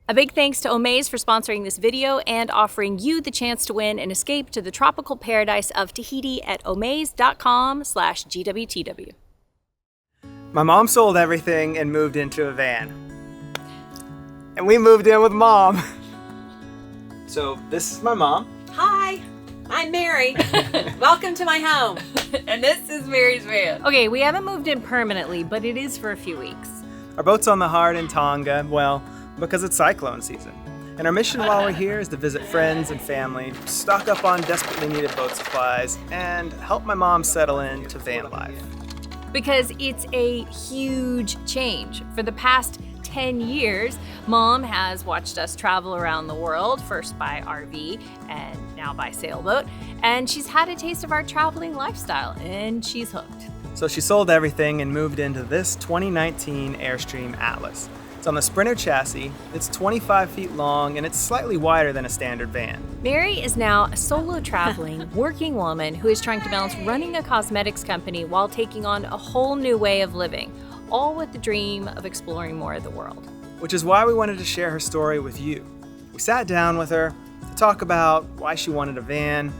A big thanks to Omaze for sponsoring this video and offering you the chance to win an escape to the tropical paradise of Tahiti at omaze.com/GWTW. My mom sold everything and moved into a van. And we moved in with Mom. So this is my mom. Hi, I'm Mary. Welcome to my home. And this is Mary's van. Okay, we haven't moved in permanently, but it is for a few weeks. Our boat's on the Heart in Tonga, well, because it's cyclone season. And our mission while we're here is to visit friends and family, stock up on desperately needed boat supplies, and help my mom settle into van life. Because it's a huge change. For the past 10 years, Mom has watched us travel around the world, first by RV and now by sailboat, and she's had a taste of our traveling lifestyle, and she's hooked. So she sold everything and moved into this 2019 Airstream Atlas. It's on the Sprinter chassis, it's 25 feet long, and it's slightly wider than a standard van. Mary is now a solo traveling, working woman who is trying to balance running a cosmetics company while taking on a whole new way of living, all with the dream of exploring more of the world. Which is why we wanted to share her story with you. We sat down with her to talk about why she wanted a van,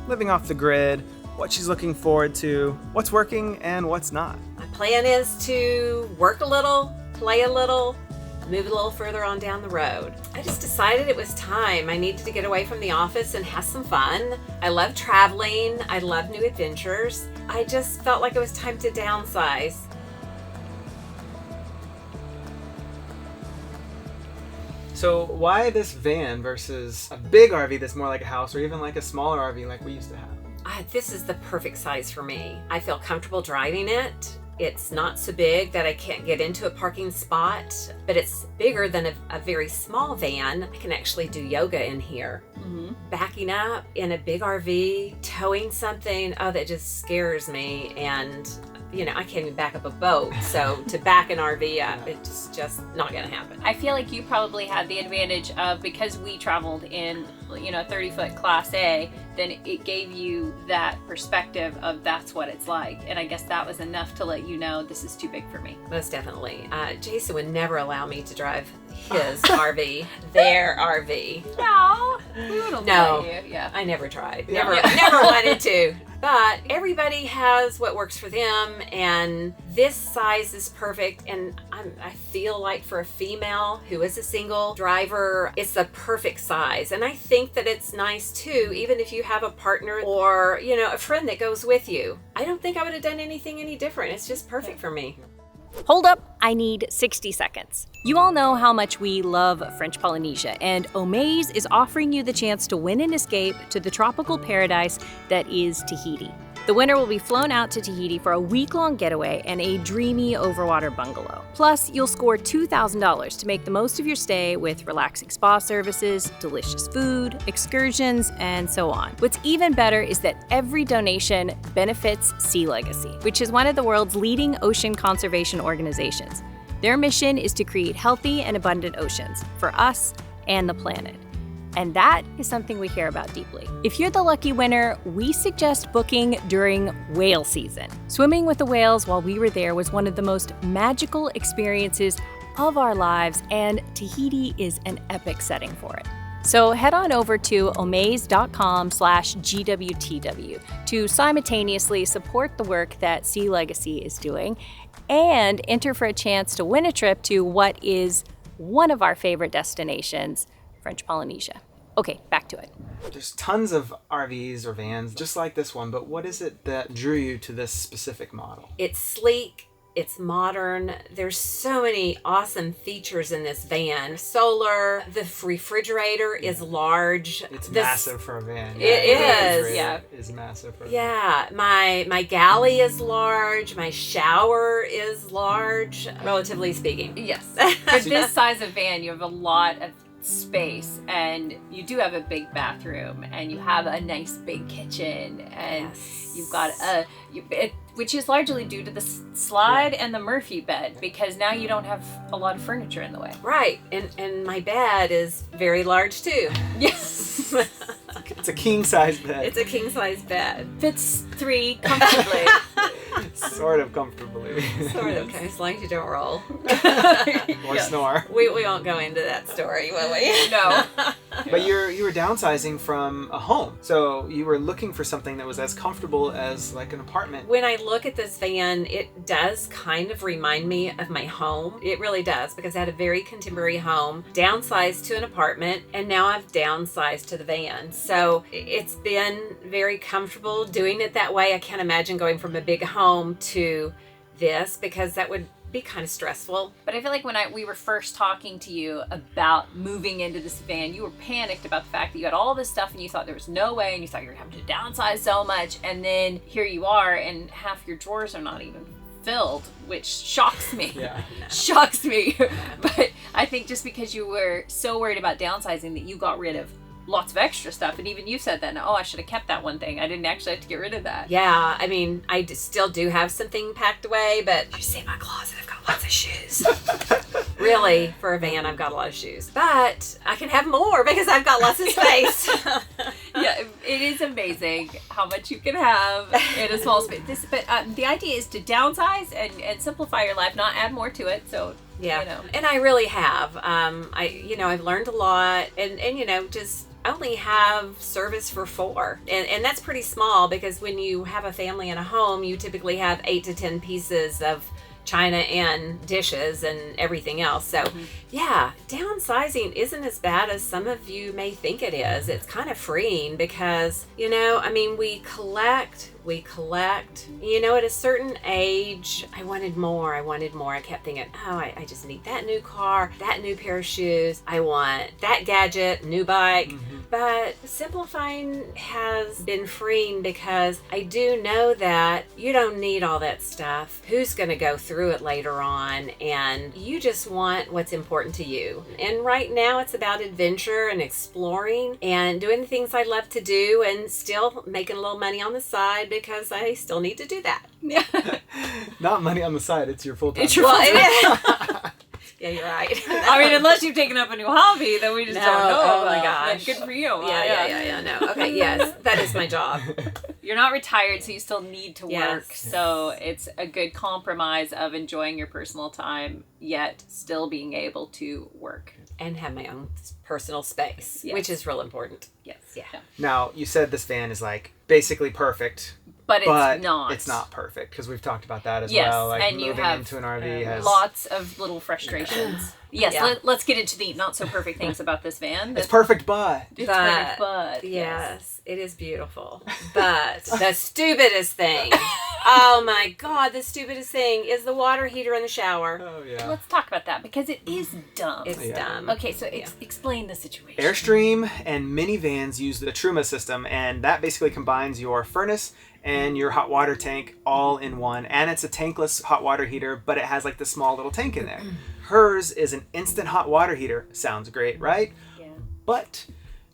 living off the grid, what she's looking forward to, what's working and what's not. My plan is to work a little, play a little, move a little further on down the road. I just decided it was time. I needed to get away from the office and have some fun. I love traveling. I love new adventures. I just felt like it was time to downsize. So why this van versus a big RV that's more like a house or even like a smaller RV like we used to have? This is the perfect size for me. I feel comfortable driving it. It's not so big that I can't get into a parking spot, but it's bigger than a very small van. I can actually do yoga in here. Backing up in a big RV, towing something, oh, that just scares me. And you know, I can't even back up a boat. So to back an RV up, it's just not gonna happen. I feel like you probably had the advantage of, because we traveled in, 30-foot Class A, then it gave you that perspective of that's what it's like. And I guess that was enough to let you know this is too big for me. Most definitely. Jason would never allow me to drive his RV, their RV. No, we would have No, let you. Yeah. I never tried. Yeah. Never wanted to. But everybody has what works for them, and this size is perfect. And I feel like for a female who is a single driver, it's the perfect size. And I think that it's nice too, even if you have a partner or, a friend that goes with you. I don't think I would have done anything any different. It's just perfect for me. Hold up, I need 60 seconds. You all know how much we love French Polynesia, and Omaze is offering you the chance to win an escape to the tropical paradise that is Tahiti. The winner will be flown out to Tahiti for a week-long getaway and a dreamy overwater bungalow. Plus, you'll score $2,000 to make the most of your stay with relaxing spa services, delicious food, excursions, and so on. What's even better is that every donation benefits Sea Legacy, which is one of the world's leading ocean conservation organizations. Their mission is to create healthy and abundant oceans for us and the planet. And that is something we care about deeply. If you're the lucky winner, we suggest booking during whale season. Swimming with the whales while we were there was one of the most magical experiences of our lives, and Tahiti is an epic setting for it. So head on over to omaze.com/GWTW to simultaneously support the work that Sea Legacy is doing and enter for a chance to win a trip to what is one of our favorite destinations, French Polynesia. Okay, back to it. There's tons of RVs or vans just like this one, but what is it that drew you to this specific model? It's sleek. It's modern. There's so many awesome features in this van. Solar, the refrigerator is large. It's massive for a van. It is. Yeah. Is massive for a van. Yeah, my galley is large. My shower is large, relatively speaking. Yes. For this size of van, you have a lot of space, and you do have a big bathroom, and you have a nice big kitchen, and you've got which is largely due to the slide and the Murphy bed, because now you don't have a lot of furniture in the way. Right, and my bed is very large too. Yes. It's a king size bed. It's a king size bed. Fits 3 comfortably. Sort of comfortably. Sort of, okay, as long as you don't roll. Or snore. We won't go into that story, will we? No. But you were downsizing from a home, so you were looking for something that was as comfortable as like an apartment. When I look at this van, it does kind of remind me of my home. It really does, because I had a very contemporary home, downsized to an apartment, and now I've downsized to the van. So it's been very comfortable doing it that way. I can't imagine going from a big home to this, because that would be kind of stressful. But I feel like when we were first talking to you about moving into this van, you were panicked about the fact that you had all this stuff and you thought there was no way, and you thought you were having to downsize so much, and then here you are and half your drawers are not even filled, which shocks me. Yeah. Shocks me. But I think just because you were so worried about downsizing that you got rid of lots of extra stuff, and even you said that, I should have kept that one thing. I didn't actually have to get rid of that. Yeah, I mean, I still do have something packed away, but you see my closet, I've got lots of shoes. Really, for a van, I've got a lot of shoes. But I can have more because I've got lots of space. Yeah, it is amazing how much you can have in a small space. But the idea is to downsize and simplify your life, not add more to it. So yeah, and I really have. I've learned a lot, and just only have service for 4, and that's pretty small, because when you have a family in a home, you typically have 8 to 10 pieces of china and dishes and everything else. So yeah, downsizing isn't as bad as some of you may think it is. It's kind of freeing, because we collect. At a certain age, I wanted more. I kept thinking, I just need that new car, that new pair of shoes. I want that gadget, new bike. But simplifying has been freeing, because I do know that you don't need all that stuff. Who's going to go through it later on? And you just want what's important to you. And right now it's about adventure and exploring and doing the things I love to do, and still making a little money on the side, because I still need to do that. Yeah. Not money on the side, it's your full-time. It's your full-time. Yeah, you're right. Unless you've taken up a new hobby, then we just don't know. Oh my gosh. Good for you. Yeah. No. Okay, yes, that is my job. You're not retired, so you still need to work. Yes. So it's a good compromise of enjoying your personal time, yet still being able to work. And have my own personal space, which is real important. Yes. Yeah. Now, you said this van is like basically perfect. But it's not. It's not perfect, because we've talked about that as yes, well. Like, and moving you have into an RV has lots of little frustrations. Yes, Yeah. let's get into the not so perfect things about this van. It's perfect, but It's perfect, but yes, it is beautiful. But the stupidest thing, oh my God, the stupidest thing is the water heater in the shower. oh yeah. Let's talk about that, because it is dumb. It's Yeah. dumb. Okay, so explain the situation. Airstream and minivans use the Truma system, and that basically combines your furnace and your hot water tank all in one. And it's a tankless hot water heater, but it has like the small little tank in there. Hers is an instant hot water heater. Sounds great, right? Yeah. But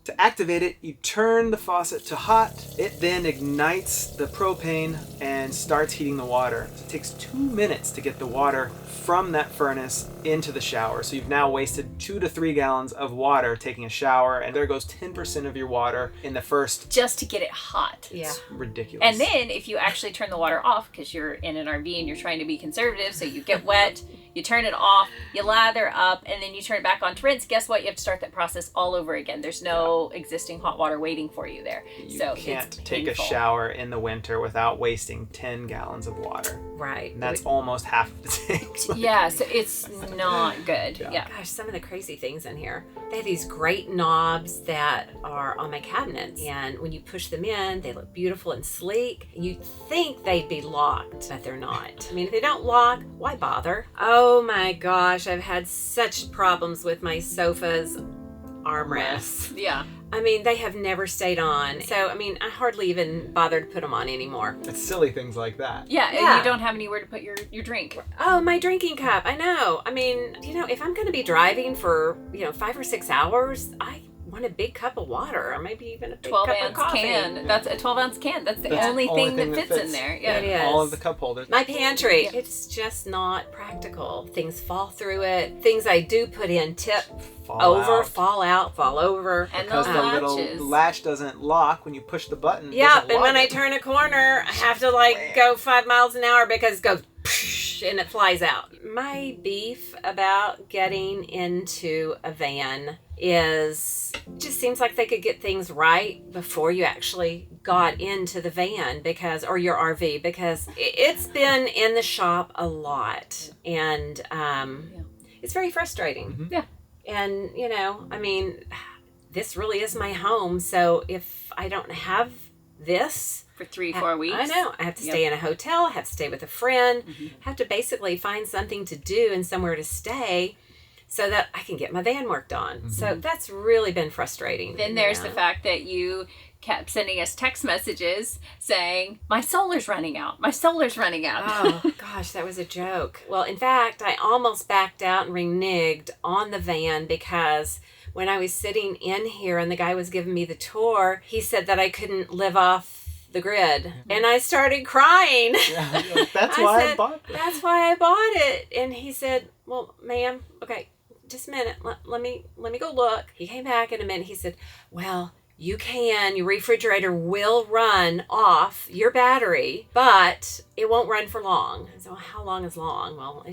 to activate it, you turn the faucet to hot. It then ignites the propane and starts heating the water. So it takes 2 minutes to get the water from that furnace into the shower. So you've now wasted 2 to 3 gallons of water taking a shower, and there goes 10% of your water in the first. Just to get it hot. Yeah. It's ridiculous. And then if you actually turn the water off, because you're in an RV and you're trying to be conservative, so you get wet, you turn it off, you lather up, and then you turn it back on to rinse, guess what? You have to start that process all over again. There's no existing hot water waiting for you there. You so can't it's take a painful. shower in the winter without wasting 10 gallons of water. Right. And that's almost half of the tank. Yeah, so it's not good. Yeah. Gosh, some of the crazy things in here. They have these great knobs that are on my cabinets, and when you push them in, they look beautiful and sleek. You'd think they'd be locked, but they're not. I mean, if they don't lock, why bother? Oh my gosh, I've had such problems with my sofa's armrests. Yeah. I mean, they have never stayed on. So, I mean, I hardly even bother to put them on anymore. It's silly things like that. Yeah, and Yeah. you don't have anywhere to put your drink. Oh, my drinking cup. I know. I mean, if I'm going to be driving for, 5 or 6 hours, want a big cup of water or maybe even a big 12 cup of ounce coffee. can. That's a 12 ounce can. That's the only thing that fits in there. Yeah. It is. All of the cup holders. My pantry, it's just not practical. Things fall through it. Things I do put in tip Fall out, fall over. And Because those the latches. little latch doesn't lock when you push the button. it Yeah, doesn't and when lock I it. turn a corner, I have to like go 5 miles an hour because it goes and it flies out. My beef about getting into a van is it just seems like they could get things right before you actually got into the van or your RV because it's been in the shop a lot and it's very frustrating. Mhm. Yeah. And this really is my home, so if I don't have this For 3-4 weeks. I know. I have to stay in a hotel. I have to stay with a friend. Mm-hmm. I have to basically find something to do and somewhere to stay so that I can get my van worked on. Mm-hmm. So that's really been frustrating. Then there's the fact that you kept sending us text messages saying, my solar's running out. My solar's running out. Oh, gosh, that was a joke. Well, in fact, I almost backed out and reneged on the van because when I was sitting in here and the guy was giving me the tour, he said that I couldn't live off the grid. And I started crying. Yeah, that's why I bought this. That's why I bought it. And he said, well, ma'am, okay, just a minute. Let me go look. He came back in a minute. He said, well, your refrigerator will run off your battery, but it won't run for long. So how long is long? Well,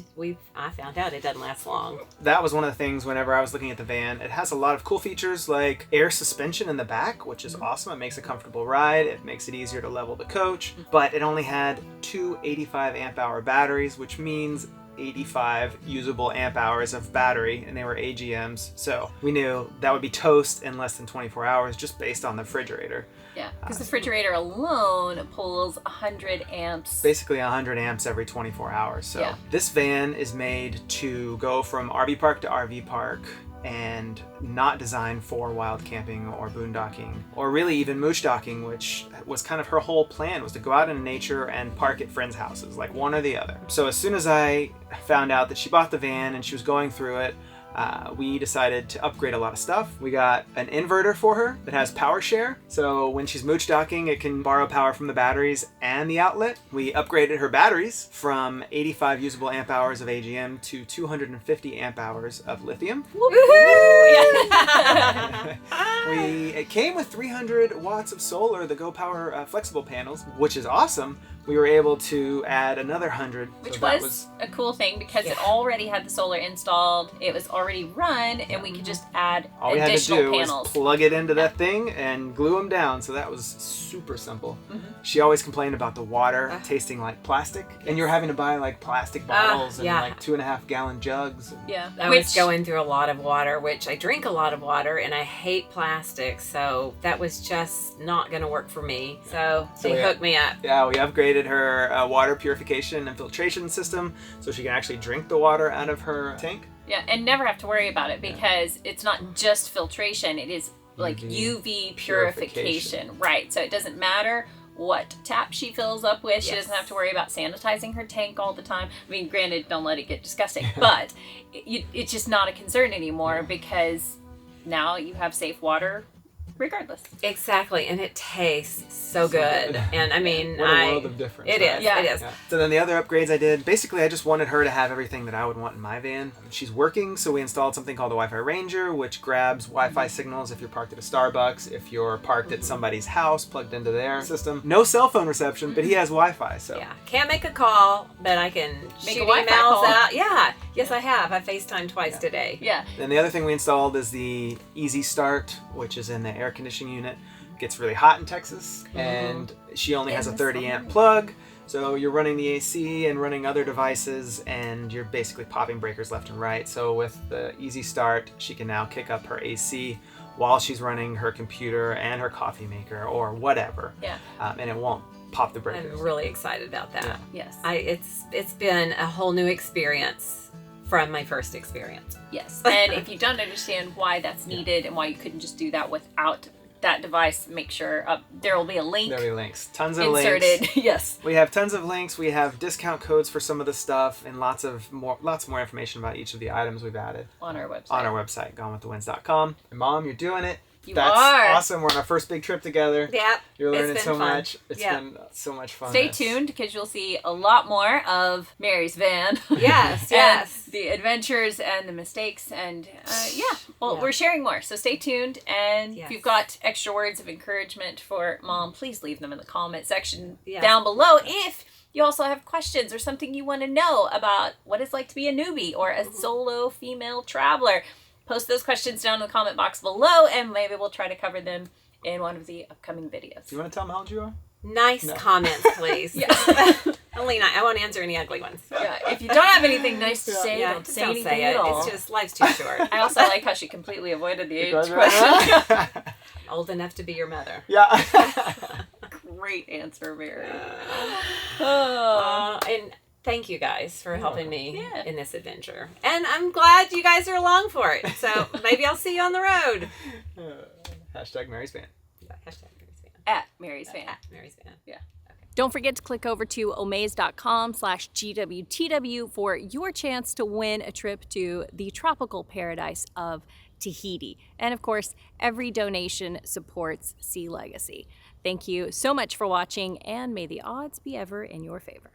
I found out it doesn't last long. That was one of the things whenever I was looking at the van. It has a lot of cool features like air suspension in the back, which is awesome. It makes a comfortable ride. It makes it easier to level the coach, but it only had 2 85 amp hour batteries, which means 85 usable amp hours of battery, and they were AGMs, so we knew that would be toast in less than 24 hours just based on the refrigerator. Yeah, because the refrigerator alone pulls 100 amps. Basically 100 amps every 24 hours. So Yeah. this van is made to go from RV park to RV park and not designed for wild camping or boondocking or really even mooch docking, which was kind of her whole plan, was to go out into nature and park at friends' houses, like one or the other. So as soon as I found out that she bought the van and she was going through it, we decided to upgrade a lot of stuff. We got an inverter for her that has power share, so when she's mooch docking, it can borrow power from the batteries and the outlet. We upgraded her batteries from 85 usable amp hours of AGM to 250 amp hours of lithium. It came with 300 watts of solar, the Go Power flexible panels, which is awesome. We were able to add another 100. Which so that was a cool thing because it already had the solar installed, it was already run, and we could just add all we had to additional do panels. was plug it into that thing and glue them down, so that was super simple. She always complained about the water tasting like plastic, and you were having to buy like plastic bottles and like 2.5 gallon jugs. Yeah. I was going through a lot of water, which I drink a lot of water, and I hate plastic, so that was just not going to work for me. So they hooked me up. Yeah, we upgraded her water purification and filtration system so she can actually drink the water out of her tank. Yeah, and never have to worry about it because it's not just filtration, it is like UV purification. Right, so it doesn't matter what tap she fills up with. She doesn't have to worry about sanitizing her tank all the time. I mean, granted, don't let it get disgusting, but it's just not a concern anymore because now you have safe water regardless. Exactly, and it tastes so good. And I mean, what a world of difference. It right? is. Yeah. It is. Yeah. So then the other upgrades I did, basically I just wanted her to have everything that I would want in my van. She's working, so we installed something called the Wi-Fi Ranger, which grabs Wi-Fi signals if you're parked at a Starbucks, if you're parked at somebody's house, plugged into their system. No cell phone reception, but he has Wi-Fi, so. Yeah, can't make a call, but I can Make shoot a Wi-Fi emails call. out. Yeah, yes, I have. I FaceTimed twice today. Yeah. Then the other thing we installed is the Easy Start, which is in the air conditioning unit. Gets really hot in Texas, and she only has a 30 amp plug, so you're running the AC and running other devices, and you're basically popping breakers left and right. So with the Easy Start, she can now kick up her AC while she's running her computer and her coffee maker or whatever. Yeah. And it won't pop the breakers. I'm really excited about that. Yeah. Yes. It's been a whole new experience from my first experience. Yes. And if you don't understand why that's needed and why you couldn't just do that without that device, make sure there will be a link There'll be links. Tons of inserted. links. Yes. We have tons of links. We have discount codes for some of the stuff and lots more information about each of the items we've added On our website. on our website, gonewiththewinds.com. And Mom, you're doing it. That's are. awesome. We're on our first big trip together. Yep. You're learning been so fun. much. It's been so much fun. Stay tuned because you'll see a lot more of Mary's van. Yes, and yes. the adventures and the mistakes and we're sharing more. So stay tuned, and if you've got extra words of encouragement for Mom, please leave them in the comment section down below. If you also have questions or something you want to know about what it's like to be a newbie or a solo female traveler, post those questions down in the comment box below, and maybe we'll try to cover them in one of the upcoming videos. Do you want to tell them how old you are? Nice comments, please. Only not. I won't answer any ugly ones. Yeah, if you don't have anything nice to say, don't say anything at all. It's just life's too short. I also like how she completely avoided the age question. Old enough to be your mother. Yeah. Great answer, Mary. And thank you guys for helping me in this adventure. And I'm glad you guys are along for it. So maybe I'll see you on the road. Hashtag Mary's Van. Hashtag Mary's Van. At Mary's Van. At Mary's Van. Yeah. Don't forget to click over to omaze.com/GWTW for your chance to win a trip to the tropical paradise of Tahiti. And of course, every donation supports Sea Legacy. Thank you so much for watching, and may the odds be ever in your favor.